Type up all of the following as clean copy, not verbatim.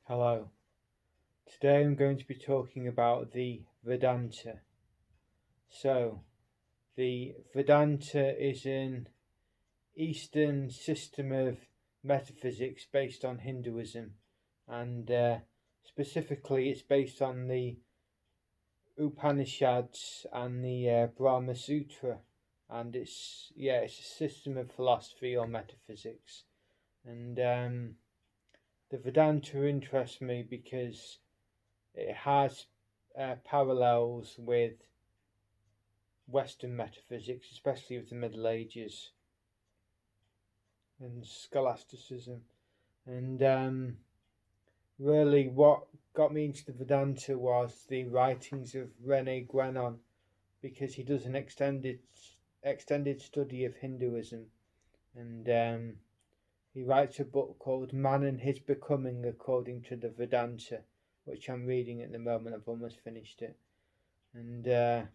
Hello. Today I'm going to be talking about the Vedanta. So, the Vedanta is an Eastern system of metaphysics based on Hinduism, and specifically it's based on the Upanishads and the Brahma Sutra, and it's a system of philosophy or metaphysics, and the Vedanta interests me because it has parallels with Western metaphysics, especially with the Middle Ages and scholasticism. And really, what got me into the Vedanta was the writings of Rene Guénon, because he does an extended study of Hinduism, and he writes a book called Man and His Becoming According to the Vedanta, which I'm reading at the moment. I've almost finished it. And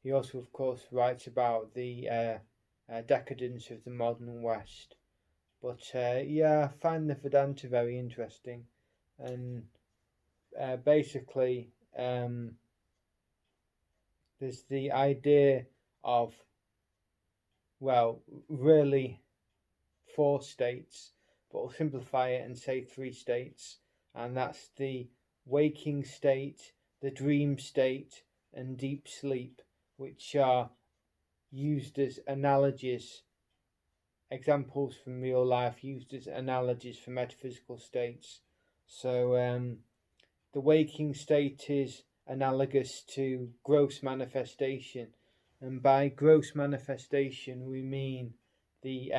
he also, of course, writes about the decadence of the modern West. But I find the Vedanta very interesting. And basically, there's the idea of, well, really four states, but I'll simplify it and say three states. And that's the waking state, the dream state, and deep sleep, which are used as examples from real life used as analogies for metaphysical states. So the waking state is analogous to gross manifestation, and by gross manifestation we mean the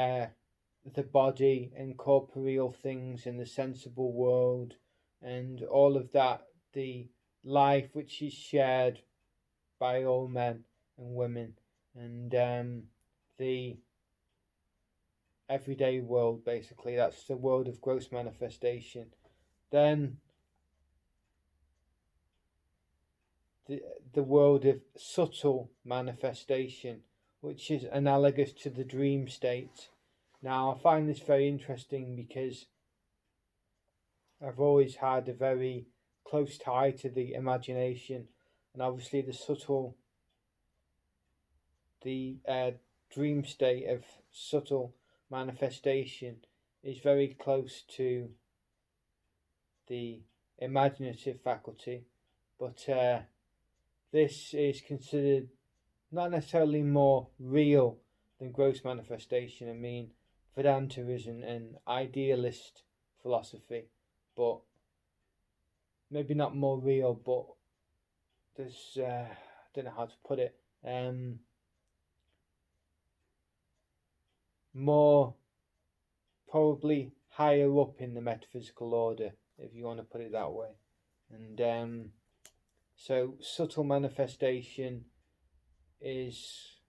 body and corporeal things in the sensible world, and all of that, the life which is shared by all men and women, and the everyday world. Basically, that's the world of gross manifestation. Then the world of subtle manifestation, which is analogous to the dream state. Now, I find this very interesting because I've always had a very close tie to the imagination, and obviously the dream state of subtle manifestation is very close to the imaginative faculty, but this is considered not necessarily more real than gross manifestation. I mean, Vedanta isn't an idealist philosophy, but maybe not more real, but there's I don't know how to put it. More probably higher up in the metaphysical order, if you want to put it that way. And so subtle manifestation is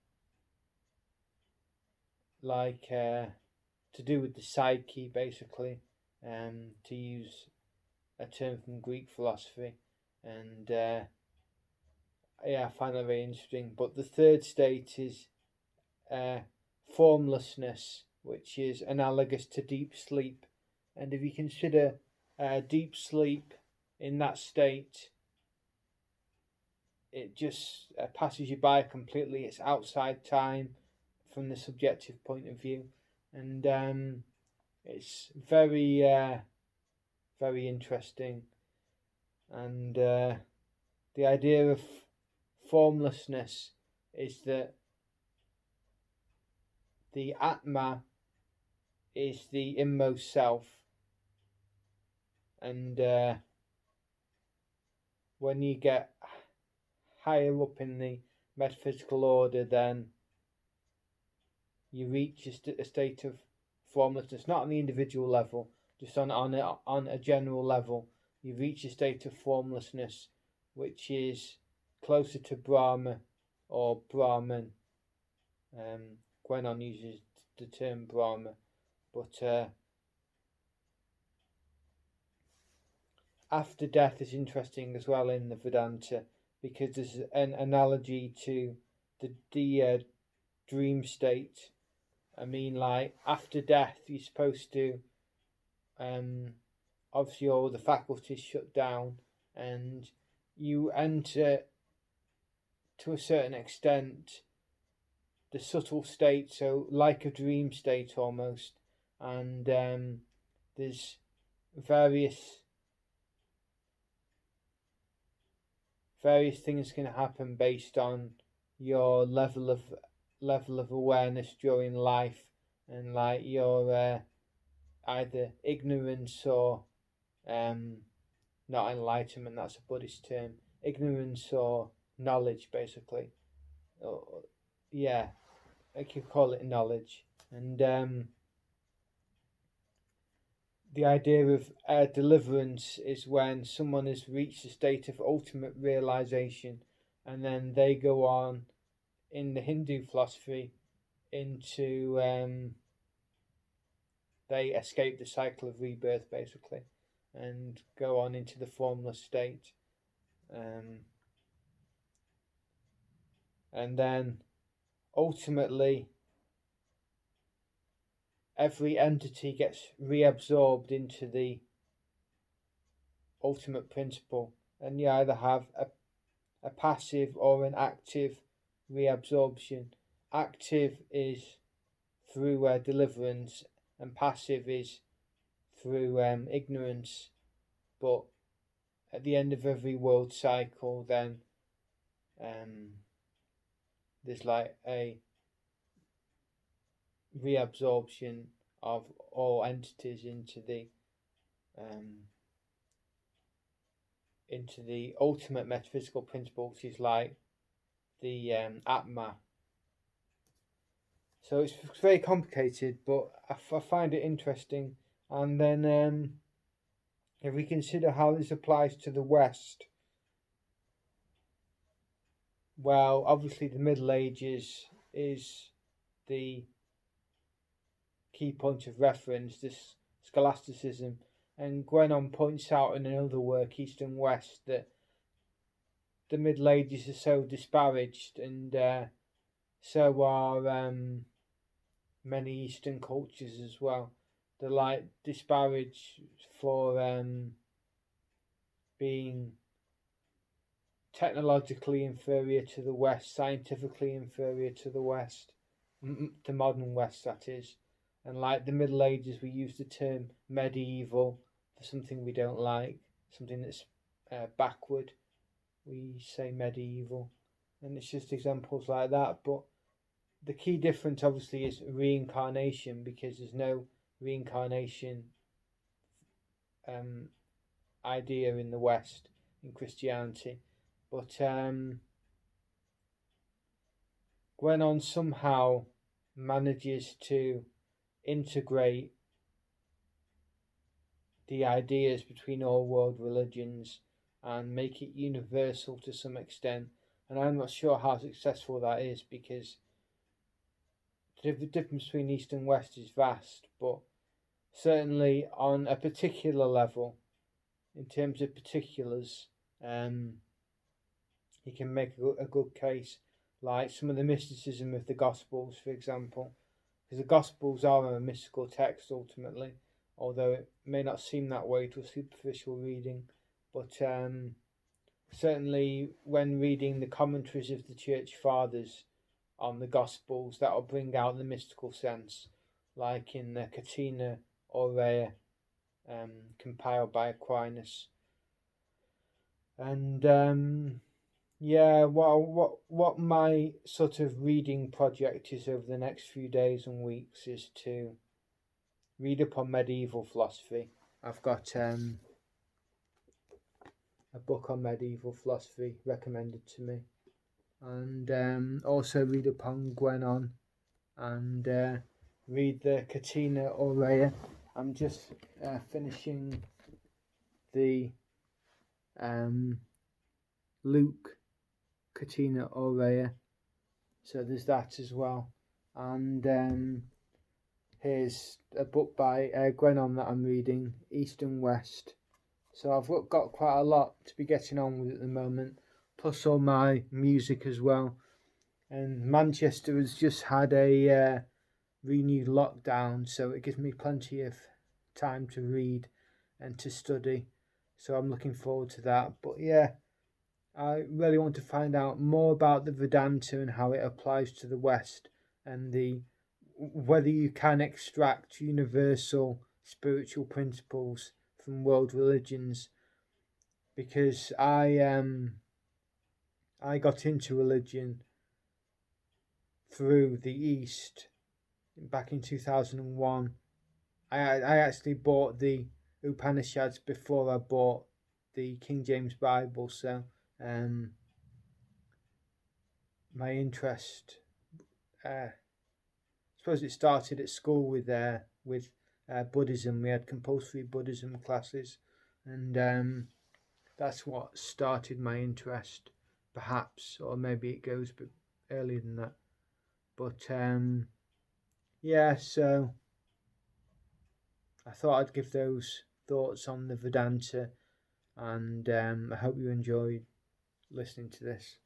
like to do with the psyche, basically, to use a term from Greek philosophy. And I find that very interesting. But the third state is formlessness, which is analogous to deep sleep. And if you consider deep sleep in that state, it just passes you by completely. It's outside time from the subjective point of view, and it's very, very interesting. And the idea of formlessness is that the Atma is the inmost self, and when you get higher up in the metaphysical order, then you reach a state of formlessness, not on the individual level, just on a general level. You reach a state of formlessness, which is closer to Brahma or Brahman. Guénon uses the term Brahma, but after death is interesting as well in the Vedanta, because there's an analogy to the dream state. I mean, like after death, you're supposed to obviously all the faculties shut down, and you enter, to a certain extent, the subtle state, so like a dream state almost, and there's various things can happen based on your level of awareness during life, and like your either ignorance or not enlightenment, that's a Buddhist term, ignorance or knowledge basically, or, yeah, I could call it knowledge. And the idea of deliverance is when someone has reached a state of ultimate realization, and then they go on in the Hindu philosophy into they escape the cycle of rebirth basically, and go on into the formless state, and then ultimately every entity gets reabsorbed into the ultimate principle, and you either have a passive or an active reabsorption. Active is through deliverance, and passive is through ignorance. But at the end of every world cycle, then there's like a reabsorption of all entities into the ultimate metaphysical principle, which is like the Atma. So it's very complicated, but I find it interesting. And then if we consider how this applies to the West, well, obviously the Middle Ages is the key point of reference, this scholasticism. And Gwenon points out in another work, East and West, that the Middle Ages are so disparaged, and so are many Eastern cultures as well. They're like disparaged for being technologically inferior to the West, scientifically inferior to the West, the modern West, that is. And like the Middle Ages, we use the term medieval for something we don't like, something that's backward. We say medieval, and it's just examples like that. But the key difference, obviously, is reincarnation, because there's no reincarnation idea in the West, in Christianity. But Gwenon somehow manages to integrate the ideas between all world religions and make it universal to some extent. And I'm not sure how successful that is, because the difference between East and West is vast, but certainly on a particular level, in terms of particulars, he can make a good case, like some of the mysticism of the Gospels, for example, because the Gospels are a mystical text ultimately, although it may not seem that way to a superficial reading. But certainly when reading the commentaries of the Church Fathers on the Gospels, that will bring out the mystical sense, like in the Catena Aurea, compiled by Aquinas. And yeah, what my sort of reading project is over the next few days and weeks is to read up on medieval philosophy. I've got a book on medieval philosophy recommended to me, and also read up on Gwenon, and read the Catena Aurea. I'm just finishing the Luke Catena Aurea, so there's that as well. And here's a book by Gwenon that I'm reading, East and West. So I've got quite a lot to be getting on with at the moment, plus all my music as well. And Manchester has just had a renewed lockdown, so it gives me plenty of time to read. and to study. So I'm looking forward to that. But yeah, I really want to find out more about the Vedanta and how it applies to the West, and the whether you can extract universal spiritual principles from world religions. Because I got into religion through the East back in 2001. I actually bought the Upanishads before I bought the King James Bible, so um, my interest, I suppose it started at school with Buddhism. We had compulsory Buddhism classes, and that's what started my interest, perhaps, or maybe it goes a bit earlier than that. But yeah, so I thought I'd give those thoughts on the Vedanta, and I hope you enjoyed listening to this.